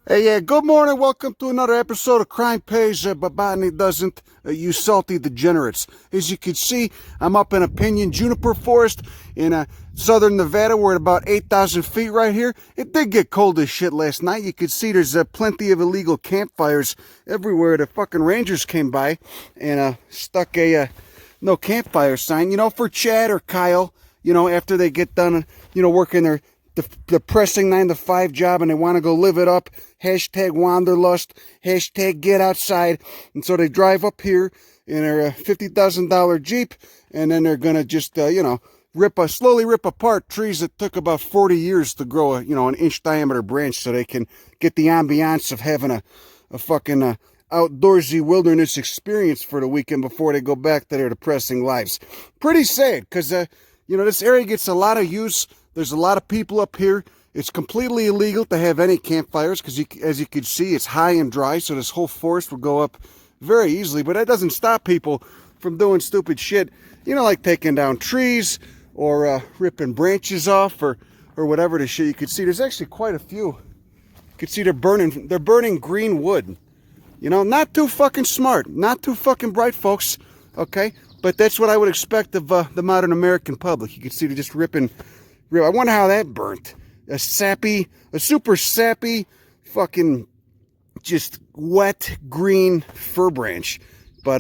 Hey, yeah, good morning. Welcome to another episode of Crime Pays, but Botany doesn't. You salty degenerates. As you can see, I'm up in a pinyon juniper forest in southern Nevada. We're at about 8,000 feet right here. It did get cold as shit last night. You can see there's plenty of illegal campfires everywhere. The fucking rangers came by and stuck a no campfire sign, for Chad or Kyle, after they get done, working their depressing 9-to-5 job and they want to go live it up. Hashtag wanderlust. Hashtag get outside. And so they drive up here in their $50,000 Jeep, and then they're going to just, slowly rip apart trees that took about 40 years to grow an inch diameter branch so they can get the ambiance of having a fucking outdoorsy wilderness experience for the weekend before they go back to their depressing lives. Pretty sad because, this area gets a lot of use. There's a lot of people up here. It's completely illegal to have any campfires because, as you can see, it's high and dry, so this whole forest will go up very easily. But that doesn't stop people from doing stupid shit, like taking down trees or ripping branches off or whatever the shit. You can see there's actually quite a few. You can see they're burning green wood. Not too fucking smart, not too fucking bright, folks. Okay, but that's what I would expect of the modern American public. You can see they're just ripping. I wonder how that burnt. A super sappy, fucking just wet green fir branch. But,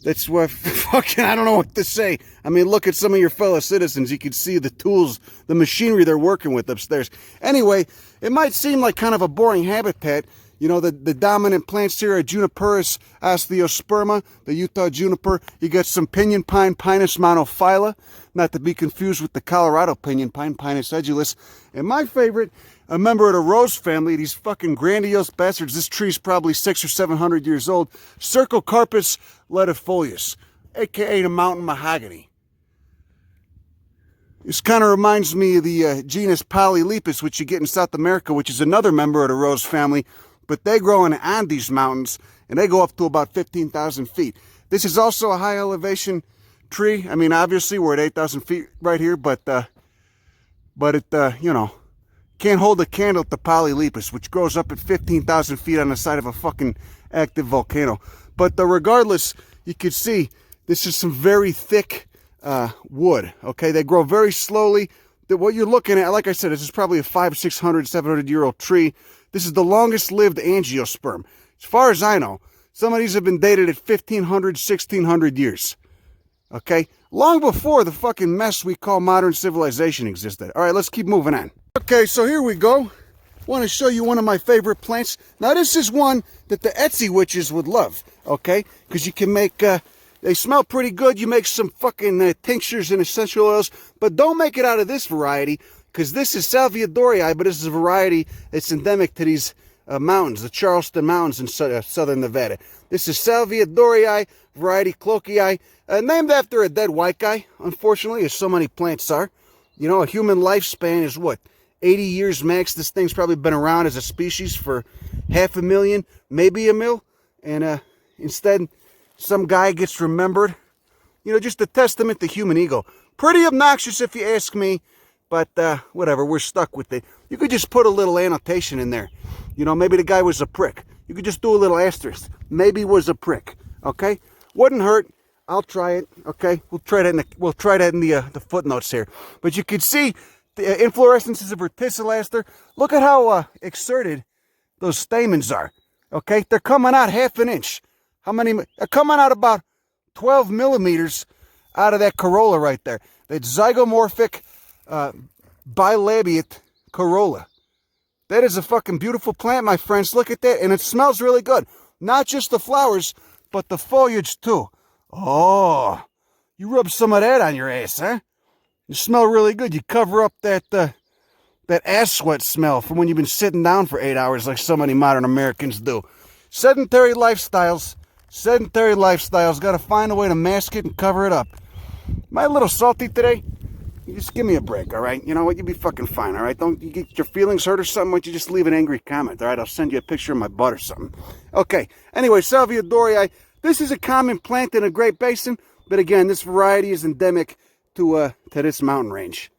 that's what fucking, I don't know what to say. I mean, look at some of your fellow citizens. You can see the tools, the machinery they're working with upstairs. Anyway, it might seem like kind of a boring habitat. The dominant plants here are Juniperus osteosperma, the Utah juniper. You got some pinyon pine, Pinus monophylla, not to be confused with the Colorado pinyon pine, Pinus edulis. And my favorite, a member of the rose family, these fucking grandiose bastards. This tree's probably 600 or 700 years old. Cercocarpus ledifolius, aka the mountain mahogany. This kind of reminds me of the genus Polylepis, which you get in South America, which is another member of the rose family. But they grow in the Andes mountains, and they go up to about 15,000 feet. This is also a high elevation tree. I mean, obviously, we're at 8,000 feet right here, but it, can't hold a candle to Polylepis, which grows up at 15,000 feet on the side of a fucking active volcano. But regardless, you can see this is some very thick wood, okay? They grow very slowly. What you're looking at, like I said, this is probably a 500, 600, 700-year-old tree. This is the longest lived angiosperm. As far as I know, some of these have been dated at 1,500, 1,600 years. Okay? Long before the fucking mess we call modern civilization existed. All right, let's keep moving on. Okay, so here we go. I want to show you one of my favorite plants. Now, this is one that the Etsy witches would love, okay? Because you can make, they smell pretty good. You make some fucking tinctures and essential oils. But don't make it out of this variety, because this is Salvia dorii, but this is a variety that's endemic to these mountains, the Charleston Mountains in southern Nevada. This is Salvia dorii, variety cloakii, named after a dead white guy, unfortunately, as so many plants are. A human lifespan is what, 80 years max? This thing's probably been around as a species for 500,000, maybe a mil. And instead, some guy gets remembered. Just a testament to human ego. Pretty obnoxious if you ask me. But whatever, we're stuck with it. You could just put a little annotation in there. Maybe the guy was a prick. You could just do a little asterisk. Maybe was a prick. Okay? Wouldn't hurt. I'll try it. Okay? We'll try that in the footnotes here. But you can see the inflorescences of verticilliaster. Look at how exerted those stamens are. Okay? They're coming out half an inch. How many? They're coming out about 12 millimeters out of that corolla right there. That zygomorphic bilabiate corolla. That is a fucking beautiful plant, my friends. Look at that. And it smells really good. Not just the flowers, but the foliage too. Oh, you rub some of that on your ass, huh? You smell really good. You cover up that ass sweat smell from when you've been sitting down for 8 hours like so many modern Americans do. Sedentary lifestyles. Got to find a way to mask it and cover it up. Am I a little salty today? You just give me a break, all right? You know what? You'll be fucking fine, all right? Don't you get your feelings hurt or something? Why don't you just leave an angry comment, all right? I'll send you a picture of my butt or something. Okay. Anyway, Salvia dorii. This is a common plant in a Great Basin, but again, this variety is endemic to this mountain range.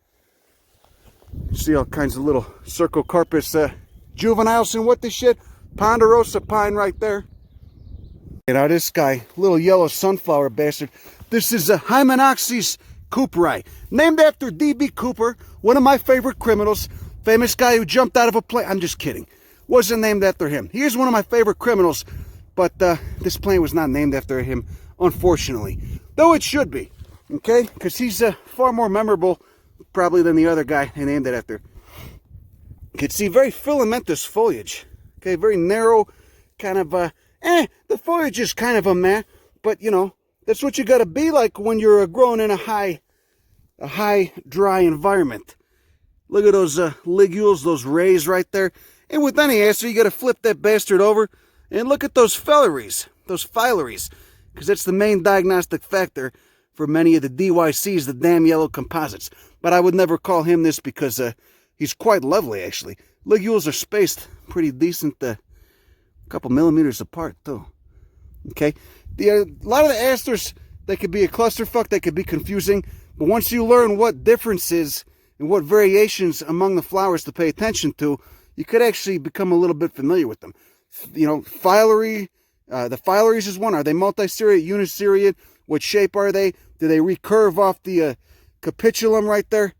You see all kinds of little Cercocarpus juveniles and what the shit? Ponderosa pine right there. You know, this guy, little yellow sunflower bastard. This is a Hymenopsis cooperi, named after D.B. Cooper, one of my favorite criminals. Famous guy who jumped out of a plane. I'm just kidding. Wasn't named after him. He is one of my favorite criminals, but this plane was not named after him, unfortunately. Though it should be, okay? Because he's far more memorable, probably, than the other guy they named it after. You can see very filamentous foliage. Okay, very narrow, kind of, the foliage is kind of a meh, but, you know, that's what you got to be like when you're growing in a high, dry environment. Look at those ligules, those rays right there. And with any aster, you got to flip that bastard over and look at those filaries, because that's the main diagnostic factor for many of the DYCs, the damn yellow composites. But I would never call him this because he's quite lovely, actually. Ligules are spaced pretty decent, a couple millimeters apart, too. Okay, a lot of the asters, they could be a clusterfuck, they could be confusing, but once you learn what differences and what variations among the flowers to pay attention to, you could actually become a little bit familiar with them. You know, filary, the filaries is one. Are they multiseriate, uniseriate? What shape are they? Do they recurve off the capitulum right there?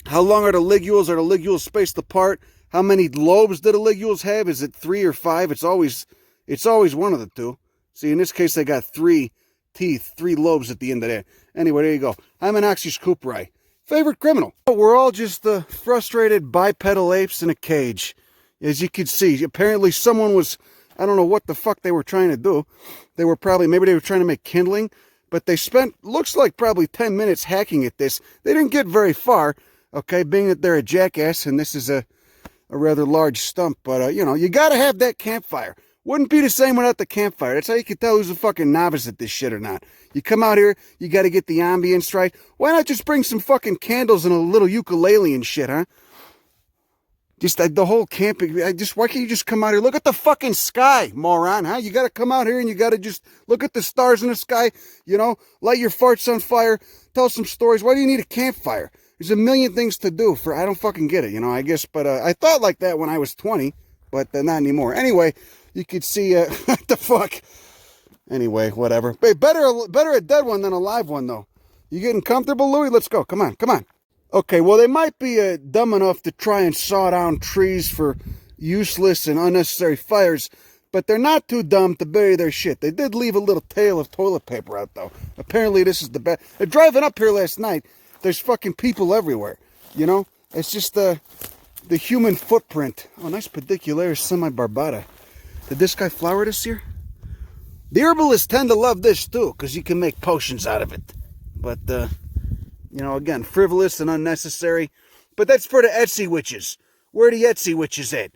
How long are the ligules? Are the ligules spaced apart? How many lobes do the ligules have? Is it 3 or 5? It's always one of the two. See, in this case, they got 3 teeth, 3 lobes at the end of that. Anyway, there you go. Hymenopsis cooperi. Favorite criminal. We're all just frustrated bipedal apes in a cage. As you can see, apparently someone was, I don't know what the fuck they were trying to do. They were probably, maybe they were trying to make kindling, but they spent, looks like probably 10 minutes hacking at this. They didn't get very far, okay, being that they're a jackass, and this is a rather large stump, but, you know, you gotta have that campfire. Wouldn't be the same without the campfire. That's how you can tell who's a fucking novice at this shit or not. You come out here, you got to get the ambience right. Why not just bring some fucking candles and a little ukulele and shit, huh? Just the whole camping. Why can't you just come out here? Look at the fucking sky, moron, huh? You got to come out here and you got to just look at the stars in the sky, you know, light your farts on fire, tell some stories. Why do you need a campfire? There's a million things to do I don't fucking get it, you know, I guess. But I thought like that when I was 20, but not anymore. Anyway, you could see, what the fuck? Anyway, whatever. But better a dead one than a live one, though. You getting comfortable, Louie? Let's go. Come on, come on. Okay, well, they might be dumb enough to try and saw down trees for useless and unnecessary fires, but they're not too dumb to bury their shit. They did leave a little tail of toilet paper out, though. Apparently, this is the best. Driving up here last night, there's fucking people everywhere, you know? It's just the human footprint. Oh, nice pedicularis semi-barbata. Did this guy flower this year? The herbalists tend to love this too, because you can make potions out of it. But, you know, again, frivolous and unnecessary. But that's for the Etsy witches. Where are the Etsy witches at?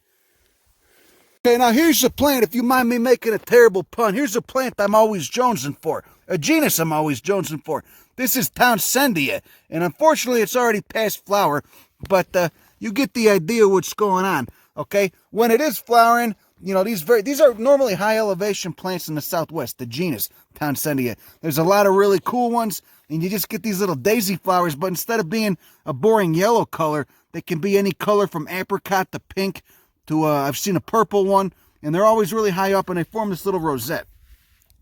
Okay, now here's a plant, if you mind me making a terrible pun. Here's a plant I'm always jonesing for. A genus I'm always jonesing for. This is Townsendia. And unfortunately, it's already past flower. But you get the idea what's going on. Okay? When it is flowering, you know, these are normally high elevation plants in the Southwest, the genus Townsendia. There's a lot of really cool ones, and you just get these little daisy flowers, but instead of being a boring yellow color, they can be any color from apricot to pink to, I've seen a purple one, and they're always really high up, and they form this little rosette.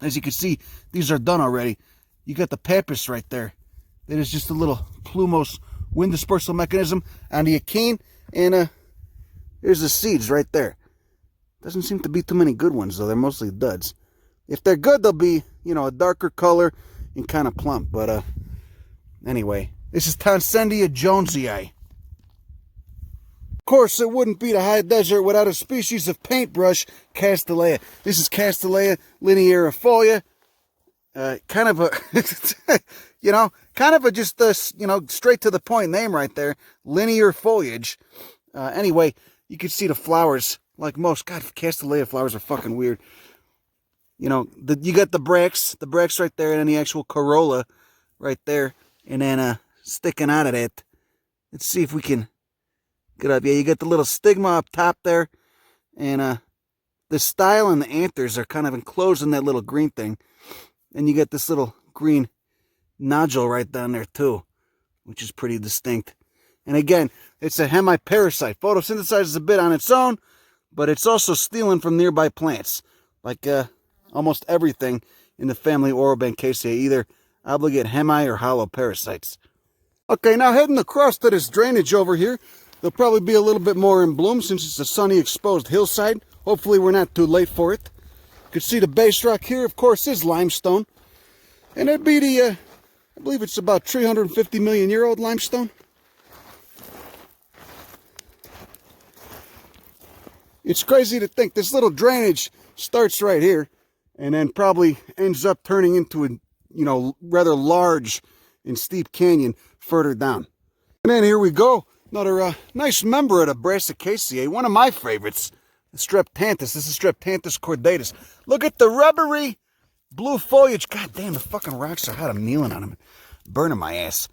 As you can see, these are done already. You got the pappus right there. That is just a little plumose wind dispersal mechanism on the achene, and here's the seeds right there. Doesn't seem to be too many good ones, though. They're mostly duds. If they're good, they'll be, you know, a darker color and kind of plump. But, anyway, this is Townsendia jonesii. Of course, it wouldn't be the high desert without a species of paintbrush, Castanea. This is Castanea linearifolia. Kind of a, you know, kind of a just, you know, straight to the point name right there. Linear foliage. Anyway, you can see the flowers. Like most, God, Castanea flowers are fucking weird. You know, you got the bracts right there, and then the actual corolla right there, and then sticking out of that. Let's see if we can get up. Yeah, you got the little stigma up top there, and the style and the anthers are kind of enclosed in that little green thing. And you got this little green nodule right down there too, which is pretty distinct. And again, it's a hemiparasite. Photosynthesizes a bit on its own, but it's also stealing from nearby plants, like almost everything in the family Orobanchaceae, either obligate hemi or hollow parasites. Okay, now heading across to this drainage over here, there'll probably be a little bit more in bloom since it's a sunny exposed hillside. Hopefully we're not too late for it. You can see the base rock here, of course, is limestone. And that'd be the, I believe it's about 350 million year old limestone. It's crazy to think this little drainage starts right here and then probably ends up turning into a, you know, rather large and steep canyon further down. And then here we go. Another nice member of the Bristlecone, one of my favorites, the Streptanthus. This is Streptanthus cordatus. Look at the rubbery blue foliage. God damn, the fucking rocks are hot. I'm kneeling on them, burning my ass.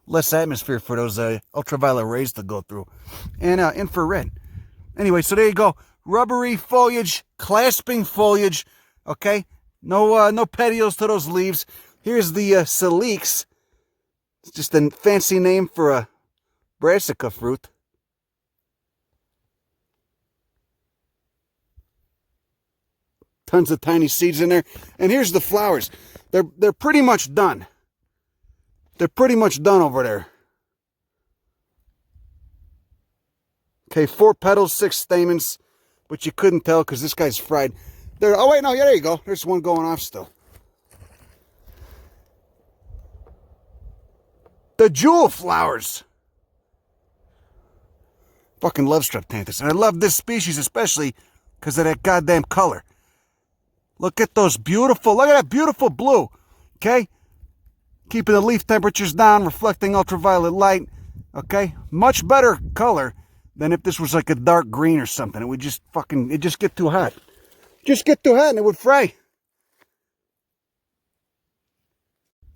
Less atmosphere for those ultraviolet rays to go through. And infrared. Anyway, so there you go. Rubbery foliage, clasping foliage. Okay, no petioles to those leaves. Here's the salix. It's just a fancy name for a brassica fruit. Tons of tiny seeds in there. And here's the flowers. They're pretty much done. They're pretty much done over there. Okay, 4 petals, 6 stamens, but you couldn't tell because this guy's fried. There. Oh wait, no, yeah, there you go. There's one going off still. The jewel flowers. Fucking love Streptanthus. And I love this species especially because of that goddamn color. Look at those beautiful, look at that beautiful blue. Okay? Keeping the leaf temperatures down, reflecting ultraviolet light. Okay? Much better color than if this was like a dark green or something. It would just fucking, it just get too hot. Just get too hot and it would fray.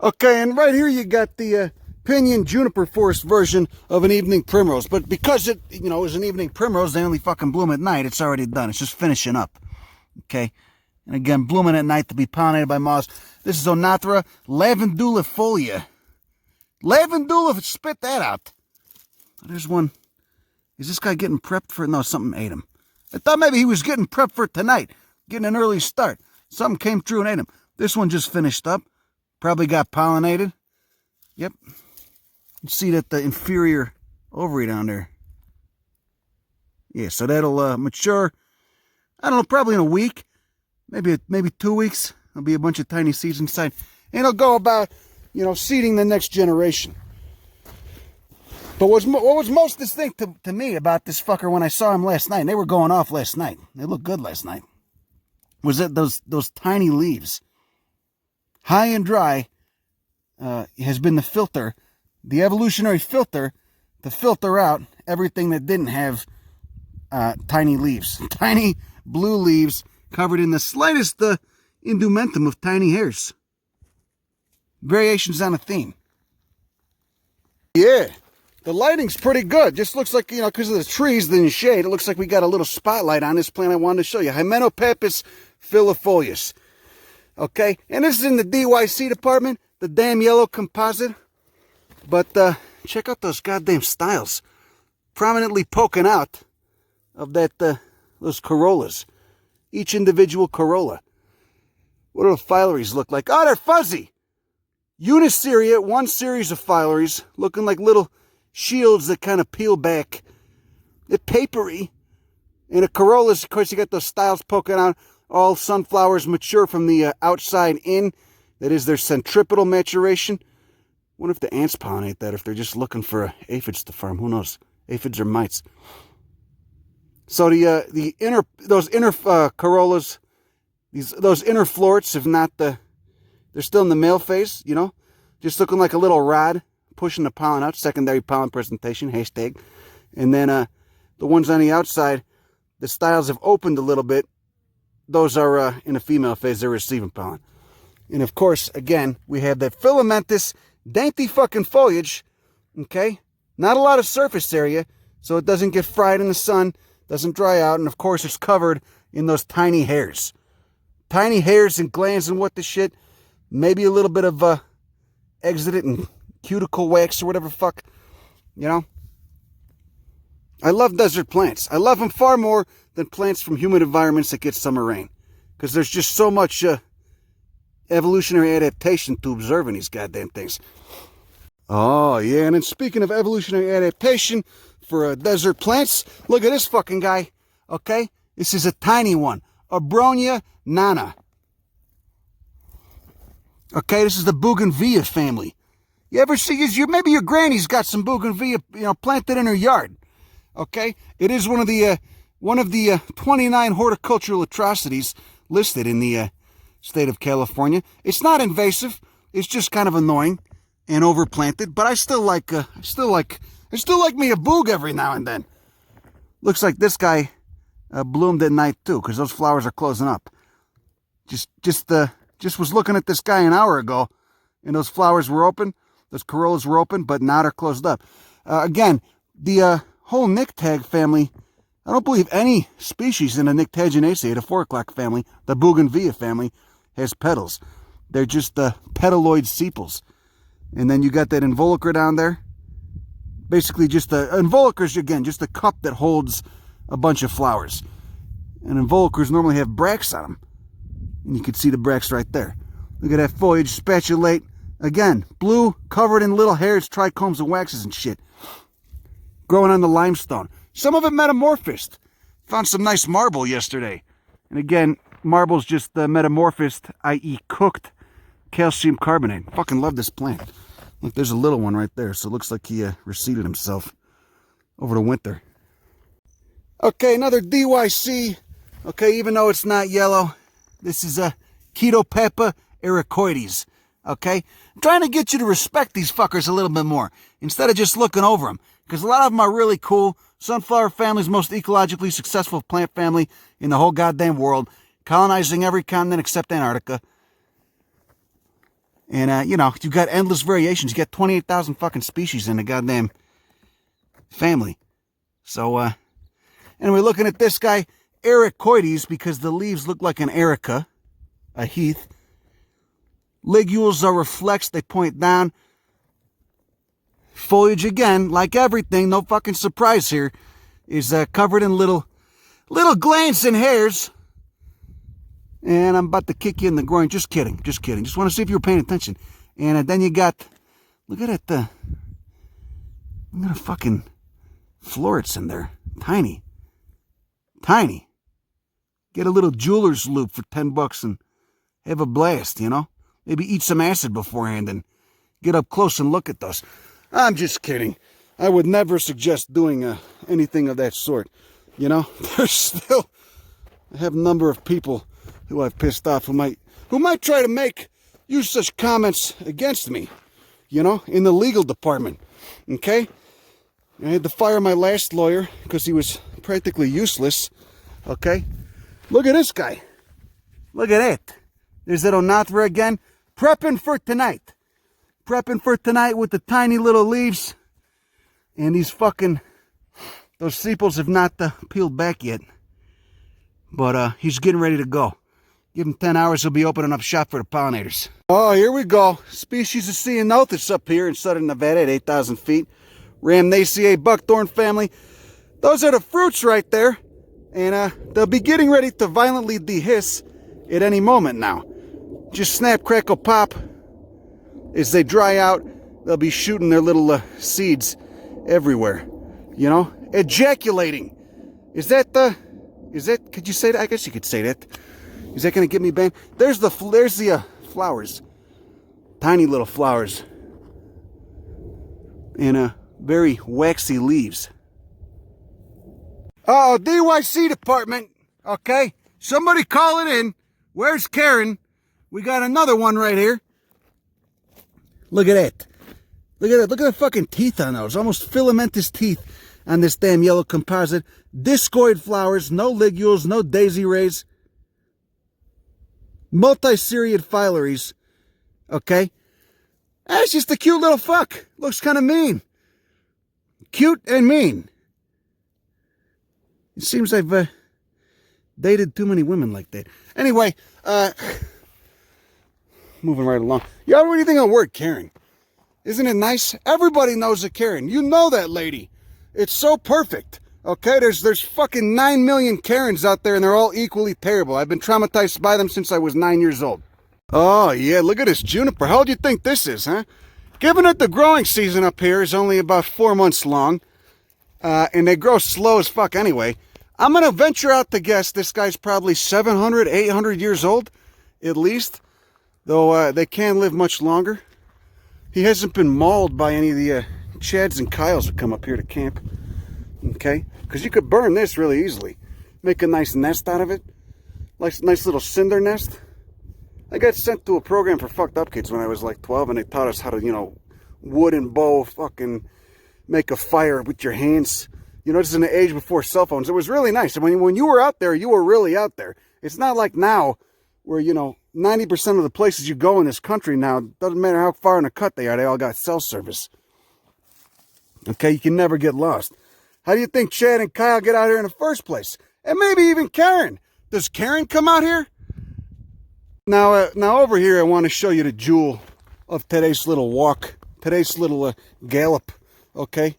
Okay, and right here you got the pinyon juniper forest version of an evening primrose. But because it, you know, is an evening primrose, they only fucking bloom at night. It's already done. It's just finishing up. Okay? And again, blooming at night to be pollinated by moths. This is Onothera lavendulifolia. Lavandula, spit that out. There's one. Is this guy getting prepped for? No, something ate him. I thought maybe he was getting prepped for tonight. Getting an early start. Something came through and ate him. This one just finished up. Probably got pollinated. Yep. You see that the inferior ovary down there. Yeah, so that'll mature, I don't know, probably in a week. Maybe 2 weeks. There'll be a bunch of tiny seeds inside. And it'll go about, you know, seeding the next generation. But what was most distinct to me about this fucker when I saw him last night, and they were going off last night, they looked good last night, was that those tiny leaves. High and dry has been the filter, the evolutionary filter, to filter out everything that didn't have tiny leaves. Tiny blue leaves covered in the slightest indumentum of tiny hairs. Variations on a theme. Yeah. The lighting's pretty good. Just looks like, you know, because of the trees, the shade, it looks like we got a little spotlight on this plant I wanted to show you. Hymenopappus filifolius. Okay? And this is in the DYC department, the damn yellow composite. But check out those goddamn styles. Prominently poking out of that those corollas. Each individual corolla. What do the phyllaries look like? Oh, they're fuzzy. Uniceria, one series of phyllaries, looking like little shields that kind of peel back. They're papery. And the corollas, of course, you got those styles poking out. All sunflowers mature from the outside in. That is their centripetal maturation. Wonder if the ants pollinate that, if they're just looking for aphids to farm. Who knows? Aphids or mites. So the inner corollas, those inner florets, if not they're still in the male phase, you know, just looking like a little rod pushing the pollen out. Secondary pollen presentation, hashtag. And then the ones on the outside, the styles have opened a little bit. Those are in the female phase. They're receiving pollen. And of course, again, we have that filamentous, dainty fucking foliage. Okay, not a lot of surface area, so it doesn't get fried in the sun, doesn't dry out, and of course, it's covered in those tiny hairs. Tiny hairs and glands and what the shit. Maybe a little bit of exudate and cuticle wax or whatever fuck. You know? I love desert plants. I love them far more than plants from humid environments that get summer rain. Because there's just so much evolutionary adaptation to observe in these goddamn things. Oh, yeah, and then speaking of evolutionary adaptation for desert plants, look at this fucking guy, okay? This is a tiny one, Abronia nana. Okay, this is the bougainvillea family. You ever see, maybe your granny's got some bougainvillea, planted in her yard, okay? It is one of the 29 horticultural atrocities listed in the state of California. It's not invasive, it's just kind of annoying and overplanted, but I still like me a boog every now and then. Looks like this guy bloomed at night too, because those flowers are closing up. Just was looking at this guy an hour ago, and those flowers were open, those corollas were open, but now they're closed up. Again, the whole Nyctag family, I don't believe any species in the Nyctaginaceae, the 4 o'clock family, the bougainvillea family, has petals. They're just petaloid sepals. And then you got that involucre down there. Basically just involucres, again, just a cup that holds a bunch of flowers. And involucres normally have bracts on them. And you can see the bracts right there. Look at that foliage, spatulate. Again, blue, covered in little hairs, trichomes, and waxes and shit. Growing on the limestone. Some of it metamorphosed. Found some nice marble yesterday. And again, marble's just metamorphosed, i.e. cooked calcium carbonate. Fucking love this plant. Look, there's a little one right there, so it looks like he reseeded himself over the winter. Okay, another DYC. Okay, even though it's not yellow, this is a Ketopeppa ericoides. Okay, I'm trying to get you to respect these fuckers a little bit more instead of just looking over them, because a lot of them are really cool. Sunflower family's most ecologically successful plant family in the whole goddamn world, colonizing every continent except Antarctica. And, you've got endless variations. You got 28,000 fucking species in the goddamn family. So, anyway, looking at this guy, ericoides, because the leaves look like an erica, a heath. Ligules are reflexed, they point down. Foliage, again, like everything, no fucking surprise here, is covered in little glands and hairs. And I'm about to kick you in the groin. Just kidding. Just want to see if you were paying attention. And then you got, look at it, look at the fucking florets in there. Tiny. Get a little jeweler's loop for $10 and have a blast, Maybe eat some acid beforehand and get up close and look at those. I'm just kidding. I would never suggest doing anything of that sort. There's still, I have a number of people who I've pissed off who might try to use such comments against me, in the legal department. Okay? I had to fire my last lawyer because he was practically useless. Okay? Look at this guy. Look at it. There's that Onathra again. Prepping for tonight with the tiny little leaves. And those sepals have not peeled back yet. But he's getting ready to go. Give him 10 hours, he'll be opening up shop for the pollinators. Oh, here we go. Species of Ceanothus up here in southern Nevada at 8,000 feet. Rhamnaceae buckthorn family. Those are the fruits right there. And they'll be getting ready to violently dehiss at any moment now. Just snap, crackle, pop. As they dry out, they'll be shooting their little seeds everywhere. Ejaculating. Could you say that? I guess you could say that. Is that going to get me banned? There's the flowers. Tiny little flowers. And very waxy leaves. Uh-oh, DYC department. Okay, somebody call it in. Where's Karen? We got another one right here. Look at that. Look at the fucking teeth on those. Almost filamentous teeth on this damn yellow composite. Discoid flowers, no ligules, no daisy rays. Multi-seriate phyllaries. Okay? That's just a cute little fuck. Looks kind of mean. Cute and mean. It seems I've dated too many women like that. Anyway, moving right along. Y'all, what do you think on the word Karen? Isn't it nice? Everybody knows a Karen. You know that lady. It's so perfect. Okay, there's fucking 9 million Karens out there, and they're all equally terrible. I've been traumatized by them since I was 9 years old. Oh, yeah, look at this juniper. How do you think this is, huh? Given that the growing season up here is only about 4 months long, and they grow slow as fuck anyway, I'm going to venture out to guess this guy's probably 700, 800 years old, at least, though they can live much longer. He hasn't been mauled by any of the Chads and Kyles that come up here to camp, okay? Because you could burn this really easily. Make a nice nest out of it, nice little cinder nest. I got sent to a program for fucked up kids when I was like 12, and they taught us how to, you know, wood and bow, fucking make a fire with your hands. You know, this is in the age before cell phones. It was really nice. And when you were out there, you were really out there. It's not like now where, you know, 90% of the places you go in this country now, doesn't matter how far in a cut they are, they all got cell service. Okay, you can never get lost. How do you think Chad and Kyle get out here in the first place? And maybe even Karen. Does Karen come out here? Now over here, I want to show you the jewel of today's little walk, today's little gallop, okay?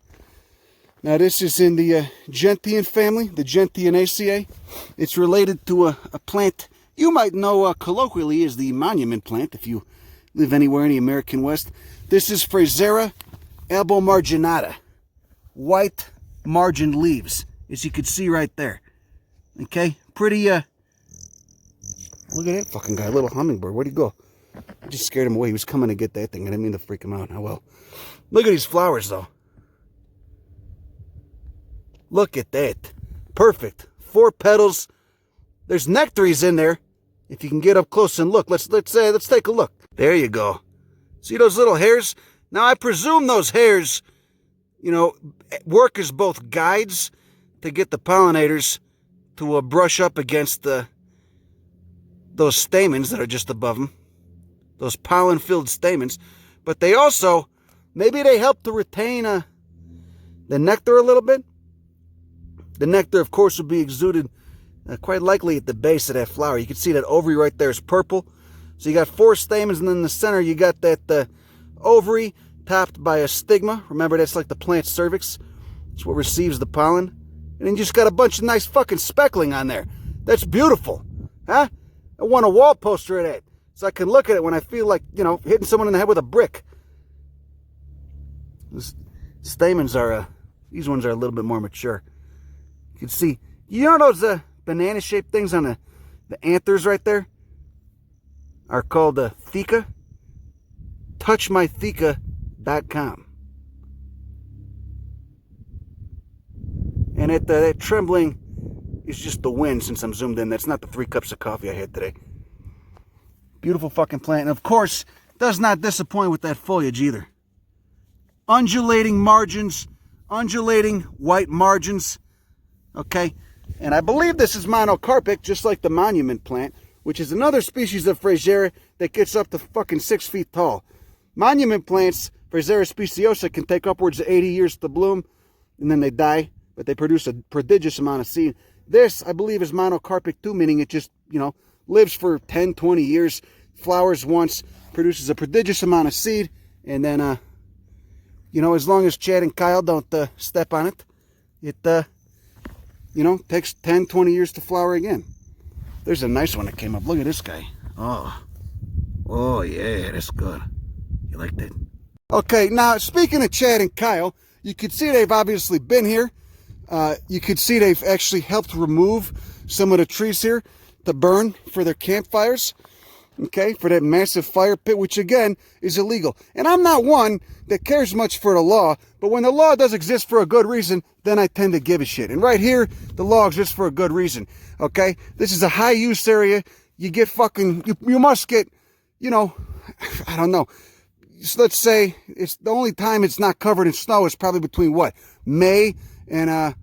Now, this is in the Gentian family, the Gentianaceae. It's related to a plant you might know colloquially as the monument plant if you live anywhere in the American West. This is Frasera albomarginata, white margined leaves, as you can see right there, okay? Pretty, look at that fucking guy, little hummingbird. Where'd he go? I just scared him away. He was coming to get that thing. I didn't mean to freak him out. Oh, well. Look at these flowers, though. Look at that. Perfect. 4 petals. There's nectaries in there. If you can get up close and look. Let's take a look. There you go. See those little hairs? Now, I presume those hairs, you know, work as both guides to get the pollinators to brush up against those stamens that are just above them, those pollen-filled stamens, but they also, maybe they help to retain the nectar a little bit. The nectar, of course, will be exuded quite likely at the base of that flower. You can see that ovary right there is purple. So you got 4 stamens, and then in the center you got that ovary topped by a stigma. Remember, that's like the plant cervix. It's what receives the pollen. And then you just got a bunch of nice fucking speckling on there. That's beautiful, huh? I want a wall poster of that, so I can look at it when I feel like, you know, hitting someone in the head with a brick. These stamens are, these ones are a little bit more mature. You can see, you know those banana-shaped things on the anthers right there are called theca? Touchmytheca.com. And that trembling is just the wind since I'm zoomed in. That's not the 3 cups of coffee I had today. Beautiful fucking plant. And of course, does not disappoint with that foliage either. Undulating margins, undulating white margins. Okay? And I believe this is monocarpic, just like the monument plant, which is another species of Frasera that gets up to fucking 6 feet tall. Monument plants, Frasera speciosa, can take upwards of 80 years to bloom, and then they die, but they produce a prodigious amount of seed. This, I believe, is monocarpic too, meaning it just, you know, lives for 10, 20 years, flowers once, produces a prodigious amount of seed, and then, you know, as long as Chad and Kyle don't step on it, it, you know, takes 10, 20 years to flower again. There's a nice one that came up. Look at this guy. Oh yeah, that's good. You like that? Okay, now, speaking of Chad and Kyle, you can see they've obviously been here. You can see they've actually helped remove some of the trees here to burn for their campfires. Okay, for that massive fire pit, which again is illegal. And I'm not one that cares much for the law, but when the law does exist for a good reason, then I tend to give a shit. And right here, the law exists for a good reason. Okay, this is a high use area. You get fucking, you must get, you know, I don't know. So let's say it's the only time it's not covered in snow is probably between what, May and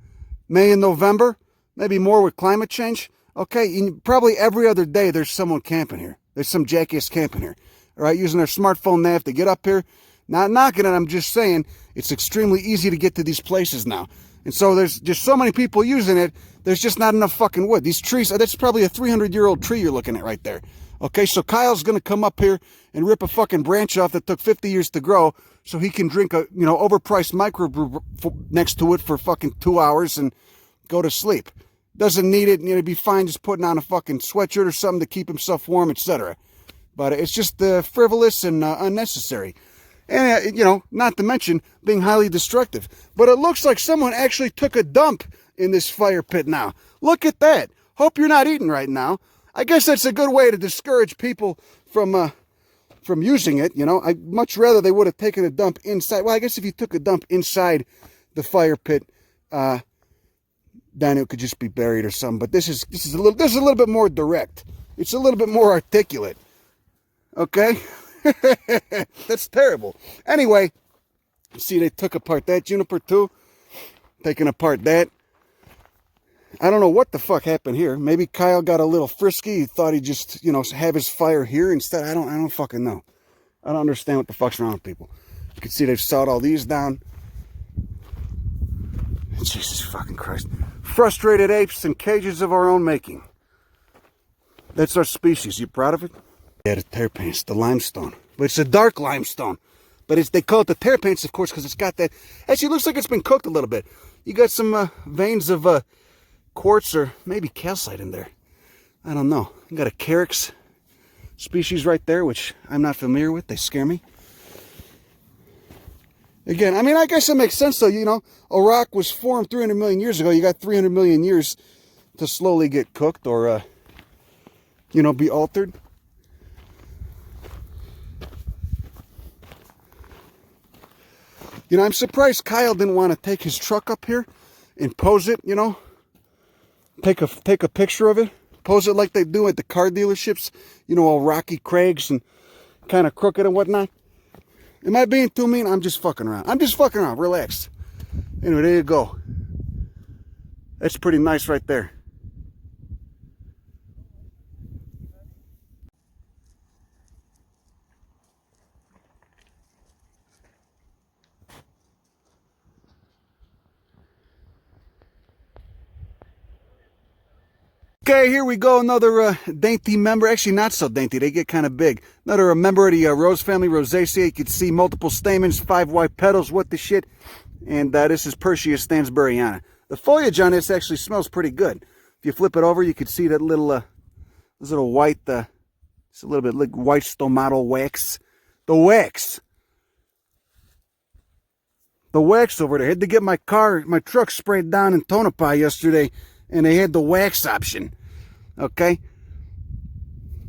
November, maybe more with climate change. Okay, and probably every other day there's someone camping here. There's some jackass camping here, all right, using their smartphone nav to get up here. Not knocking it, I'm just saying it's extremely easy to get to these places now. And so there's just so many people using it, there's just not enough fucking wood. These trees, that's probably a 300-year-old tree you're looking at right there. Okay, so Kyle's going to come up here and rip a fucking branch off that took 50 years to grow so he can drink a, overpriced microbrew next to it for fucking 2 hours and go to sleep. Doesn't need it, he'd be fine just putting on a fucking sweatshirt or something to keep himself warm, etc. But it's just frivolous and unnecessary. And, not to mention being highly destructive. But it looks like someone actually took a dump in this fire pit now. Look at that. Hope you're not eating right now. I guess that's a good way to discourage people from using it, I'd much rather they would have taken a dump inside. Well, I guess if you took a dump inside the fire pit, then it could just be buried or something. But this is a little bit more direct. It's a little bit more articulate. Okay? That's terrible. Anyway, see, they took apart that juniper too. Taking apart that. I don't know what the fuck happened here. Maybe Kyle got a little frisky. He thought he'd just, have his fire here instead. I don't fucking know. I don't understand what the fuck's wrong with people. You can see they've sawed all these down. Jesus fucking Christ. Frustrated apes in cages of our own making. That's our species. You proud of it? Yeah, the terpenes, the limestone. But it's a dark limestone. But they call it the terpenes, of course, because it's got that. Actually, it looks like it's been cooked a little bit. You got some veins of quartz or maybe calcite in there. I don't know. You got a carex species right there, which I'm not familiar with. They scare me. Again, I guess it makes sense, though. A rock was formed 300 million years ago. You got 300 million years to slowly get cooked or, be altered. I'm surprised Kyle didn't want to take his truck up here and pose it, Take a picture of it. Pose it like they do at the car dealerships. All rocky crags and kind of crooked and whatnot. Am I being too mean? I'm just fucking around. Relax. Anyway, there you go. That's pretty nice right there. Okay, here we go. Another dainty member. Actually, not so dainty. They get kind of big. Another member of the rose family, Rosaceae. You can see multiple stamens, 5 white petals. What the shit? And this is Persia stansberryana. The foliage on this actually smells pretty good. If you flip it over, you can see that little, this little white, it's a little bit like white stomatal wax. The wax. The wax over there. I had to get my truck sprayed down in Tonopah yesterday. And they had the wax option, okay?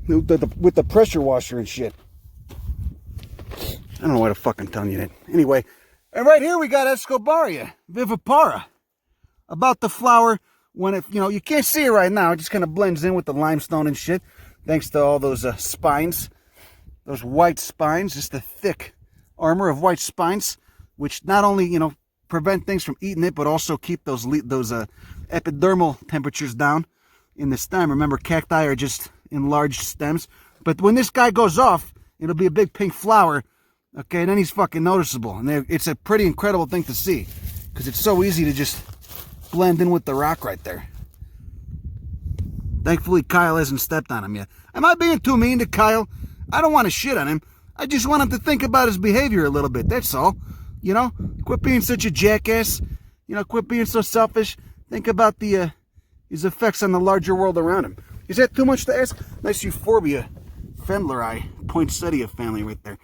With the pressure washer and shit. I don't know why to fucking tell you that. Anyway, and right here we got Escobaria vivipara. About the flower when it, you can't see it right now. It just kind of blends in with the limestone and shit. Thanks to all those spines. Those white spines, just the thick armor of white spines. Which not only, prevent things from eating it, but also keep those epidermal temperatures down in the stem. Remember, cacti are just enlarged stems. But when this guy goes off, it'll be a big pink flower. Okay, and then he's fucking noticeable. And it's a pretty incredible thing to see. Because it's so easy to just blend in with the rock right there. Thankfully, Kyle hasn't stepped on him yet. Am I being too mean to Kyle? I don't want to shit on him. I just want him to think about his behavior a little bit. That's all. Quit being such a jackass. Quit being so selfish. Think about his effects on the larger world around him. Is that too much to ask? Nice Euphorbia fendleri, poinsettia family right there.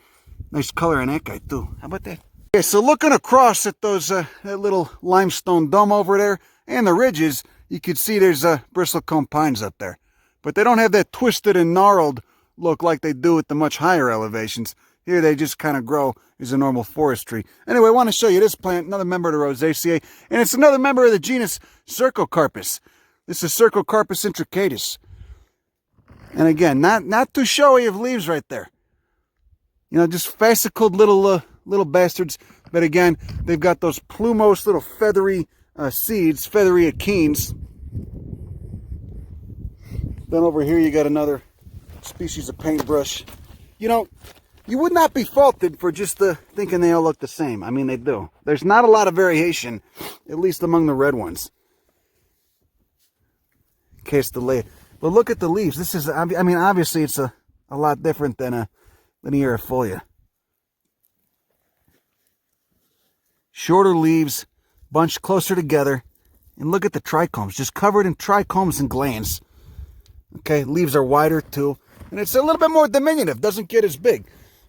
Nice color on that guy too. How about that? Okay, so looking across at those that little limestone dome over there and the ridges, you can see there's bristlecone pines up there. But they don't have that twisted and gnarled look like they do at the much higher elevations. Here they just kind of grow as a normal forest tree. Anyway, I want to show you this plant, another member of the Rosaceae, and it's another member of the genus Cercocarpus. This is Cercocarpus intricatus. And again, not too showy of leaves right there. Just fascicled little bastards. But again, they've got those plumose little feathery seeds, feathery achenes. Then over here you got another species of paintbrush. You would not be faulted for just thinking they all look the same. I mean, they do. There's not a lot of variation, at least among the red ones. In case the but look at the leaves. This is, obviously it's a a lot different than a linearifolia. Shorter leaves, bunched closer together. And look at the trichomes, just covered in trichomes and glands. Okay, leaves are wider too. And it's a little bit more diminutive, doesn't get as big.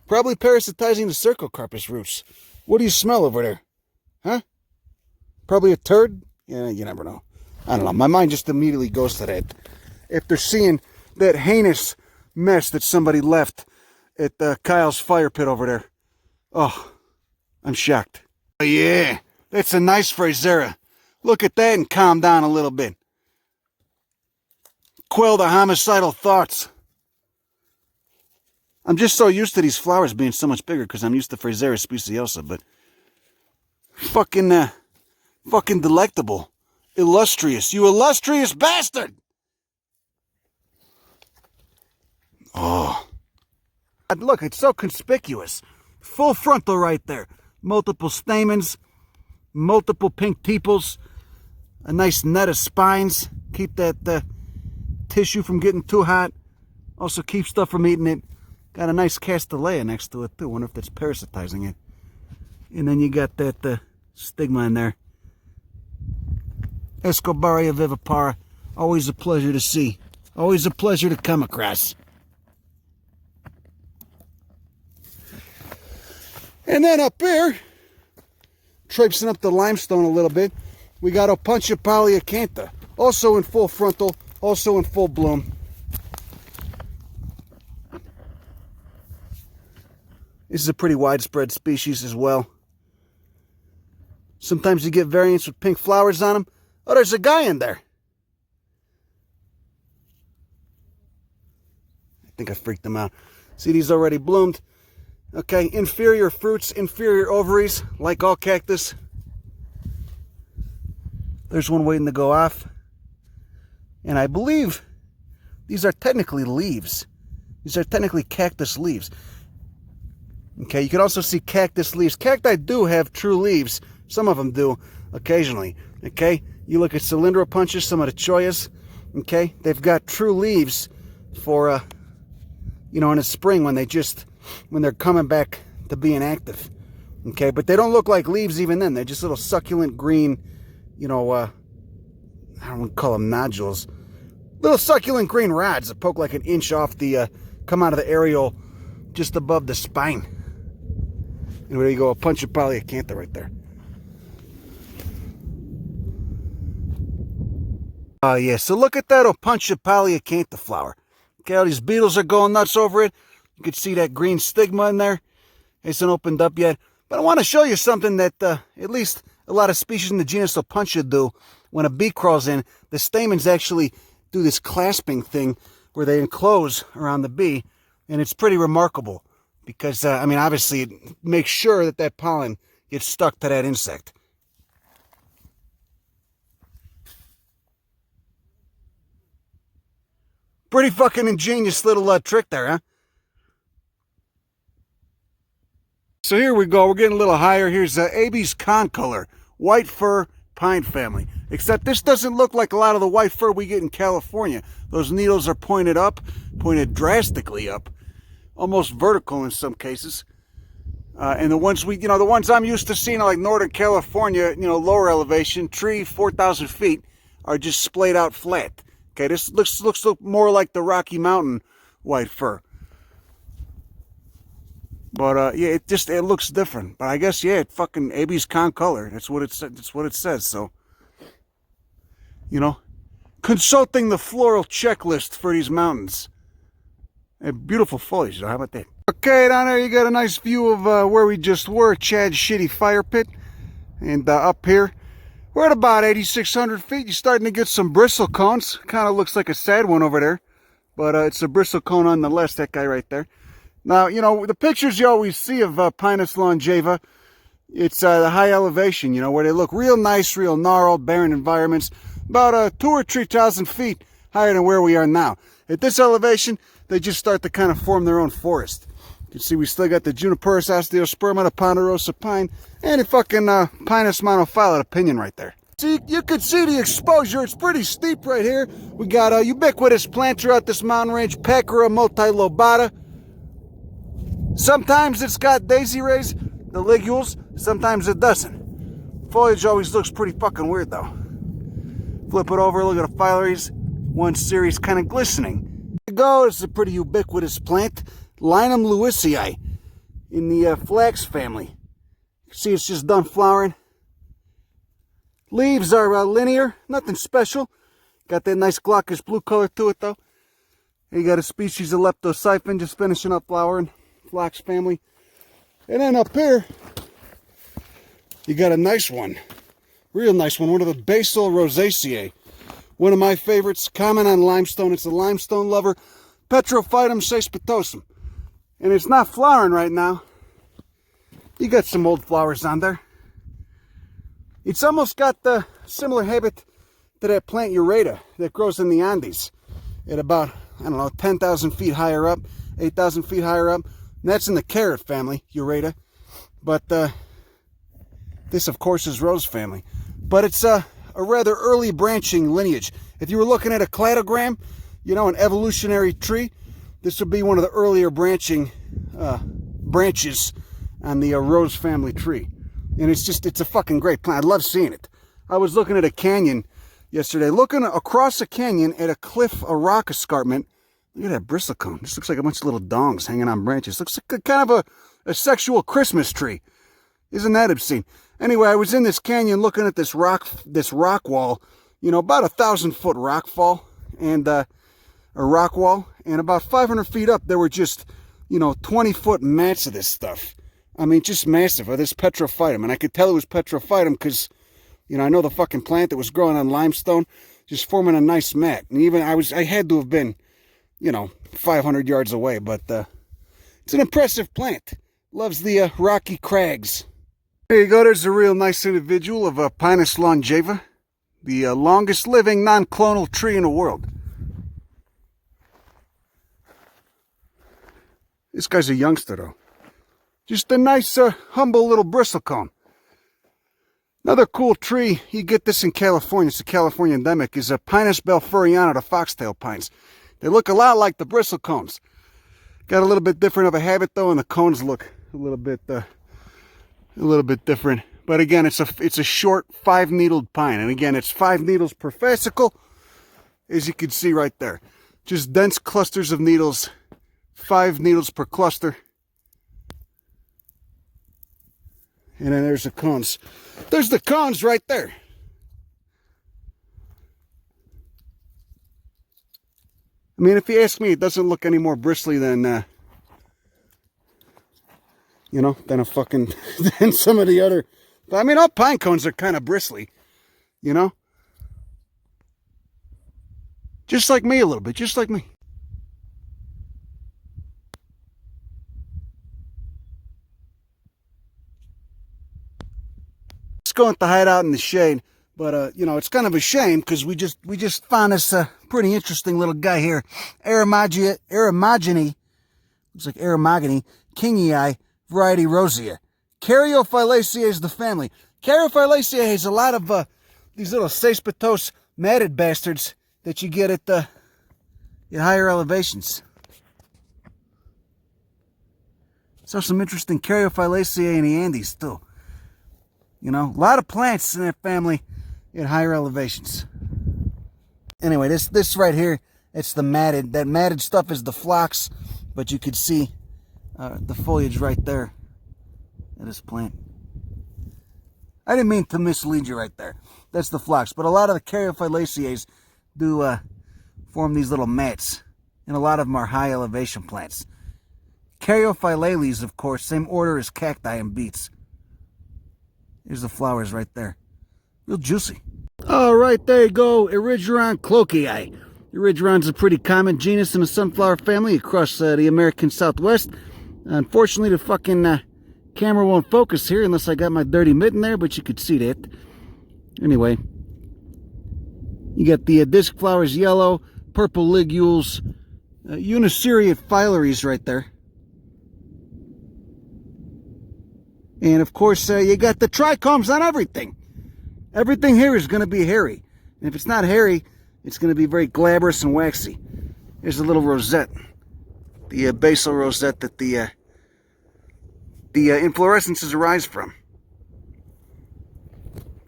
Probably parasitizing the cercocarpus roots. What do you smell over there? Huh? Probably a turd? Yeah, you never know. I don't know. My mind just immediately goes to that. After seeing that heinous mess that somebody left at Kyle's fire pit over there. Oh, I'm shocked. Oh, yeah, that's a nice Frasera. Look at that and calm down a little bit. Quell the homicidal thoughts. I'm just so used to these flowers being so much bigger because I'm used to Frasera speciosa, but fucking delectable. Illustrious. You illustrious bastard! Oh. Look, it's so conspicuous. Full frontal right there. Multiple stamens, multiple pink tepals, a nice net of spines. Keep that tissue from getting too hot. Also keep stuff from eating it. Got a nice castellea next to it too. Wonder if that's parasitizing it. And then you got that stigma in there. Escobaria vivipara. Always a pleasure to see. Always a pleasure to come across. And then up here, traipsing up the limestone a little bit, we got Opuntia polyacantha. Also in full frontal, also in full bloom. This is a pretty widespread species as well. Sometimes you get variants with pink flowers on them. Oh, there's a guy in there. I think I freaked him out. See, these already bloomed. Okay, inferior fruits, inferior ovaries, like all cactus. There's one waiting to go off. And I believe these are technically leaves. These are technically cactus leaves. Okay, you can also see cactus leaves. Cacti do have true leaves. Some of them do, occasionally. Okay, you look at Cylindropunches, some of the choyas. Okay, they've got true leaves for, in the spring when they're coming back to being active. Okay, but they don't look like leaves even then. They're just little succulent green, I don't want to call them nodules. Little succulent green rods that poke like an inch off come out of the areole just above the spine. And there you go, Opuntia polyacantha right there. Yeah, so look at that Opuntia polyacantha flower. Okay, all these beetles are going nuts over it. You can see that green stigma in there. It hasn't opened up yet. But I want to show you something that at least a lot of species in the genus Opuntia do. When a bee crawls in, the stamens actually do this clasping thing where they enclose around the bee. And it's pretty remarkable because, obviously it makes sure that pollen gets stuck to that insect. Pretty fucking ingenious little trick there, huh? So here we go. We're getting a little higher. Here's Abies concolor, white fir pine family. Except this doesn't look like a lot of the white fir we get in California. Those needles are pointed up, pointed drastically up, almost vertical in some cases. And the ones the ones I'm used to seeing, like Northern California, lower elevation, tree 4,000 feet, are just splayed out flat. Okay, this looks more like the Rocky Mountain white fir. But yeah, it looks different. But I guess it fucking Abies concolor. That's what it says. So, consulting the floral checklist for these mountains. And beautiful foliage. How about that? Okay, down there you got a nice view of where we just were, Chad's shitty fire pit, and up here we're at about 8,600 feet. You're starting to get some bristlecones. Kind of looks like a sad one over there, but it's a bristlecone nonetheless. That guy right there. Now, the pictures you always see of Pinus longeva, it's the high elevation, where they look real nice, real gnarled, barren environments, about 2,000 or 3,000 feet higher than where we are now. At this elevation, they just start to kind of form their own forest. You can see we still got the Juniperus osteosperma, the ponderosa pine, and the fucking Pinus monophylla pinyon right there. See, you can see the exposure. It's pretty steep right here. We got a ubiquitous plant throughout this mountain range, Pecora multilobata. Sometimes it's got daisy rays, the ligules. Sometimes it doesn't. Foliage always looks pretty fucking weird though. Flip it over, look at the filaries. One series kind of glistening. There you go. It's a pretty ubiquitous plant, Linum lewisii, in the flax family. See, it's just done flowering. Leaves are linear, nothing special. Got that nice glaucous blue color to it though. You got a species of leptosiphon just finishing up flowering, flax family. And then up here, you got a nice one, real nice one, one of the basal rosaceae. One of my favorites, common on limestone. It's a limestone lover, Petrophytum sespitosum. And it's not flowering right now. You got some old flowers on there. It's almost got the similar habit to that plant Ureta that grows in the Andes at about, I don't know, 10,000 feet higher up, 8,000 feet higher up. And that's in the carrot family, Ureta. But this, of course, is rose family. But it's a rather early branching lineage. If you were looking at a cladogram, you know, an evolutionary tree, this would be one of the earlier branching branches on the rose family tree. And it's a fucking great plant. I love seeing it. I was looking at a canyon yesterday, looking across a canyon at a cliff, a rock escarpment. Look at that bristlecone. This looks like a bunch of little dongs hanging on branches. Looks like kind of a sexual Christmas tree. Isn't that obscene? Anyway, I was in this canyon looking at this rock wall, you know, about 1,000-foot rock fall and a rock wall, and about 500 feet up there were just, you know, 20-foot mats of this stuff. I mean, just massive, of this Petrophytum. And I could tell it was Petrophytum because, you know, I know the fucking plant that was growing on limestone, just forming a nice mat. And even I had to have been, you know, 500 yards away. But it's an impressive plant. Loves the rocky crags. There you go. There's a real nice individual of Pinus longeva, the longest living non-clonal tree in the world. This guy's a youngster, though. Just a nice, humble little bristlecone. Another cool tree, you get this in California, it's a California endemic, is a Pinus belfuriana, the foxtail pines. They look a lot like the bristlecones. Got a little bit different of a habit, though, and the cones look a little bit different. But again, it's a short 5-needled pine. And again, it's 5 needles per fascicle, as you can see right there. Just dense clusters of needles, 5 needles per cluster. And then there's the cones. There's the cones right there. I mean, if you ask me, it doesn't look any more bristly than, you know, than than some of the other. I mean, all pine cones are kind of bristly, you know? Just like me a little bit, just like me. Going to hide out in the shade, but you know, it's kind of a shame because we just found this pretty interesting little guy here, Aramogeny, looks like Aramogany kingii variety rosea. Caryophyllaceae is the family. Caryophyllaceae has a lot of these little cespitose matted bastards that you get at higher elevations. Saw some interesting Caryophyllaceae in the Andes too. You know, a lot of plants in that family at higher elevations. Anyway, this right here, it's the matted. That matted stuff is the phlox, but you could see the foliage right there of this plant. I didn't mean to mislead you right there. That's the phlox. But a lot of the Caryophyllaceae do form these little mats. And a lot of them are high elevation plants. Caryophyllales, of course, same order as cacti and beets. Here's the flowers right there. Real juicy. All right, there you go. Erigeron cloakii. Erigeron's a pretty common genus in the sunflower family across the American Southwest. Unfortunately, the fucking camera won't focus here unless I got my dirty mitten there, but you could see that. Anyway, you got the disc flowers yellow, purple ligules, uniseriate filaries right there. And of course, you got the trichomes on everything. Everything here is going to be hairy. And if it's not hairy, it's going to be very glabrous and waxy. Here's a little rosette. The basal rosette that the inflorescences arise from.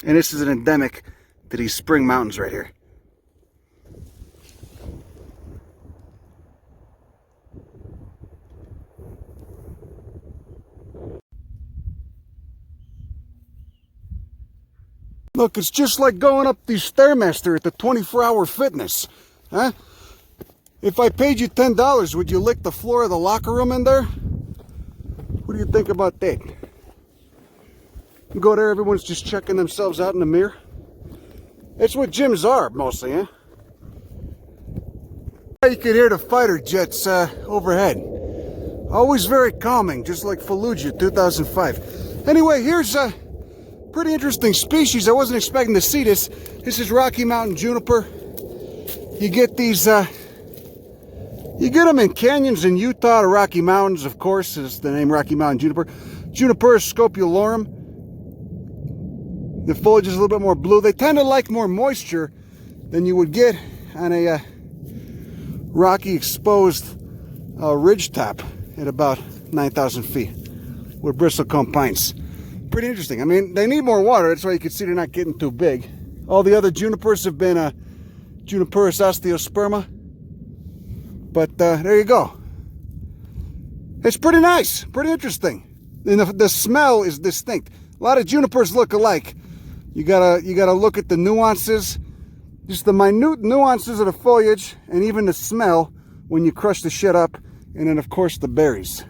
And this is an endemic to these spring mountains right here. Look, it's just like going up the Stairmaster at the 24-hour fitness. Huh? If I paid you $10, would you lick the floor of the locker room in there? What do you think about that? You go there, everyone's just checking themselves out in the mirror. That's what gyms are, mostly, huh? You could hear the fighter jets overhead. Always very calming, just like Fallujah 2005. Anyway, here's a pretty interesting species. I wasn't expecting to see this. This is Rocky Mountain juniper. You get these, you get them in canyons in Utah, the Rocky Mountains, of course, is the name Rocky Mountain juniper. Juniper scopulorum. The foliage is a little bit more blue. They tend to like more moisture than you would get on a rocky exposed ridge top at about 9,000 feet with bristlecone pines. Pretty interesting. I mean, they need more water. That's why you can see they're not getting too big. All the other junipers have been Juniperus osteosperma. But there you go. It's pretty nice. Pretty interesting. And the smell is distinct. A lot of junipers look alike. You gotta look at the nuances. Just the minute nuances of the foliage and even the smell when you crush the shit up. And then, of course, the berries.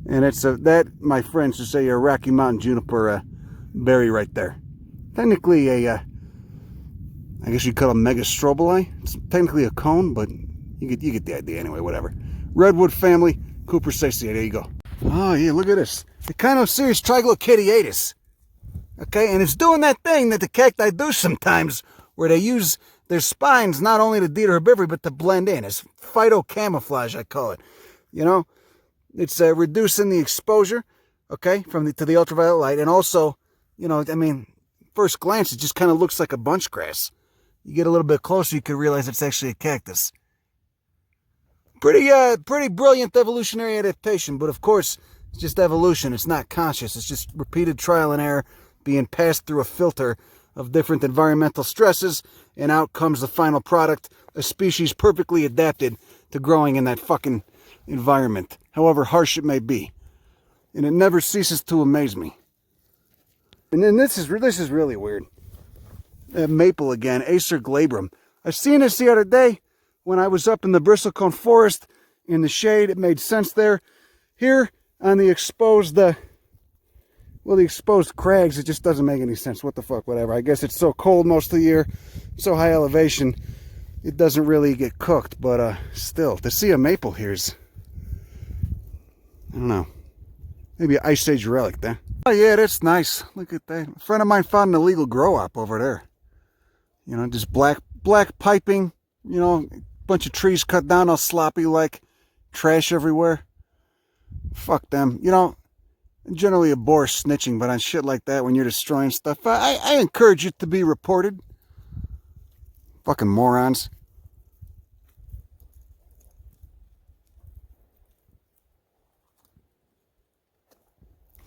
And it's that, my friends, is a Rocky Mountain juniper berry right there. Technically I guess you'd call it megastrobili. It's technically a cone, but you get the idea anyway, whatever. Redwood family, Cupressaceae, there you go. Oh yeah, look at this. The Echinocereus triglochidiatus. Okay, and it's doing that thing that the cacti do sometimes, where they use their spines not only to deter herbivory, but to blend in. It's phytocamouflage, I call it. You know? It's reducing the exposure, okay, to the ultraviolet light. And also, you know, I mean, first glance, it just kind of looks like a bunch grass. You get a little bit closer, you could realize it's actually a cactus. Pretty brilliant evolutionary adaptation. But of course, it's just evolution. It's not conscious. It's just repeated trial and error being passed through a filter of different environmental stresses. And out comes the final product, a species perfectly adapted to growing in that fucking environment, however harsh it may be. And it never ceases to amaze me. And then this is really weird. Maple again, Acer glabrum. I seen this the other day when I was up in the Bristlecone forest in the shade. It made sense there. Here on the exposed crags, it just doesn't make any sense. What the fuck, whatever. I guess it's so cold most of the year, so high elevation, it doesn't really get cooked. But still, to see a maple here is, I don't know, maybe an Ice Age relic there. Oh yeah, that's nice. Look at that. A friend of mine found an illegal grow up over there. You know, just black piping, you know, a bunch of trees cut down all sloppy like, trash everywhere. Fuck them. You know, I generally abhor snitching, but on shit like that, when you're destroying stuff, I encourage it to be reported. Fucking morons.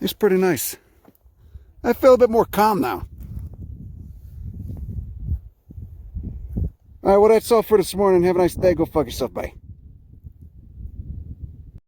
It's pretty nice. I feel a bit more calm now. Alright, well, that's all for this morning. Have a nice day. Go fuck yourself. Bye.